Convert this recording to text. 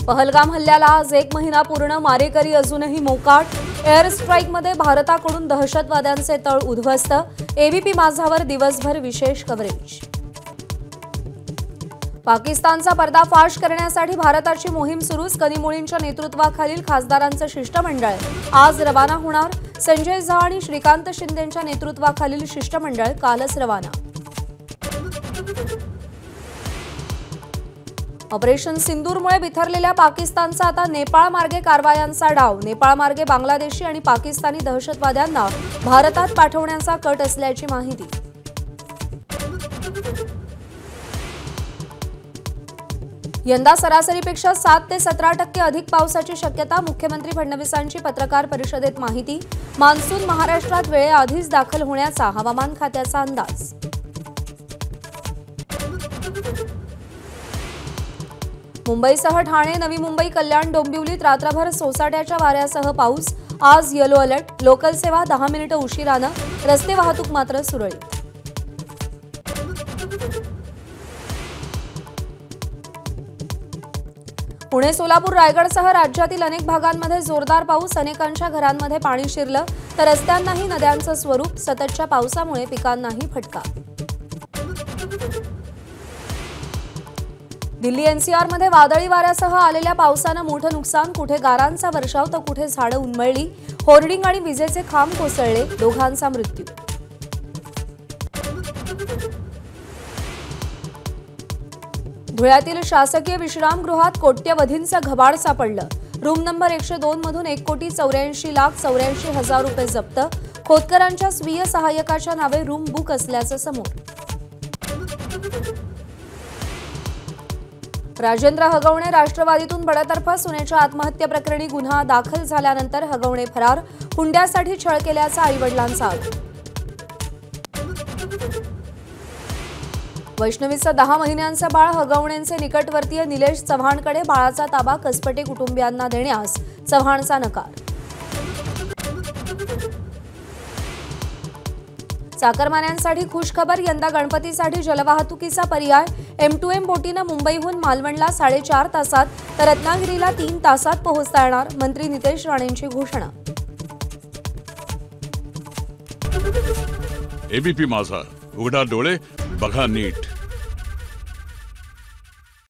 पहलगाम हल्ल्याला आज 1 महिना पूर्ण, मारेकरी अजूनही मोकाट। एअर स्ट्राईकमध्ये भारताकडून दहशतवाद्यांचे तळ उद्ध्वस्त। एबीपी माझावर दिवसभर विशेष कव्हरेज। पाकिस्तानचा पर्दाफाश करण्यासाठी भारताची मोहीम सुरू। कनिमोळींच्या नेतृत्वाखालील खासदारांचं शिष्टमंडळ आज रवाना होणार। संजय झा आणि श्रीकांत शिंदेंच्या नेतृत्वाखालील शिष्टमंडळ कालच रवाना। ऑपरेशन सिंदूरमुळे बिथरलेल्या पाकिस्तानचा आता नेपाळ मार्गे कारवायांचा डाव। नेपाळ मार्गे बांगलादेशी आणि पाकिस्तानी दहशतवाद्यांना भारतात पाठवण्याचा कट असल्याची माहिती। यंदा सरासरीपेक्षा 7 ते 17% अधिक पावसाची शक्यता। मुख्यमंत्री फडणवीसांची पत्रकार परिषदेत माहिती। मान्सून महाराष्ट्रात वेळेआधीच दाखल होण्याचा हवामान खात्याचा अंदाज। मुंबईसह ठाणे, नवी मुंबई, कल्याण, डोंबिवलीत रात्रभर सोसाट्याच्या वाऱ्यासह पाऊस। आज येलो अलर्ट। लोकल सेवा 10 मिनिटं उशिरानं। रस्ते वाहतूक मात्र सुरळीत। पुणे, सोलापूर, रायगडसह राज्यातील अनेक भागांमध्ये जोरदार पाऊस। अनेकांच्या घरांमध्ये पाणी शिरलं तर रस्त्यांनाही नद्यांचं स्वरूप। सततच्या पावसामुळे पिकांनाही फटका। दिल्ली एनसीआरमध्ये वादळी वाऱ्यासह आलेल्या पावसानं मोठं नुकसान। कुठे गारांचा वर्षाव तर कुठे झाडं उन्मळली। होर्डिंग आणि विजेचे खांब कोसळले। दोघांचा मृत्यू। धुळ्यातील शासकीय विश्रामगृहात कोट्यवधींचं घबाड सापडलं। रूम नंबर 102 मधून 1,84,84,00,000 रुपये जप्त। खोतकरांच्या स्वीय सहाय्यकाच्या नावे रूम बुक असल्याचं समोर। राजेंद्र हगवणे राष्ट्रवादीतून बडतर्फ। सुनेच्या आत्महत्या प्रकरणी गुन्हा दाखल झाल्यानंतर हगवणे फरार। हुंड्यासाठी छळ केल्याचा आईवडिलांचा आरोप। वैष्णवीचं 10 महिन्यांचं बाळ। हगवणेंचे निकटवर्तीय निलेश चव्हाणकडे बाळाचा ताबा कसपटे कुटुंबियांना देण्यास चव्हाणचा नकार। चाकरमान्यांसाठी खुशखबर। यंदा गणपतीसाठी जलवाहतुकीचा पर्याय। M2M बोटीनं मुंबईहून मालवणला 4.5 तासात तर रत्नागिरीला 3 तासात पोहोचता येणार। मंत्री नितेश राणेंची घोषणा। एबीपी माझा, उघडा डोळे बघा नीट।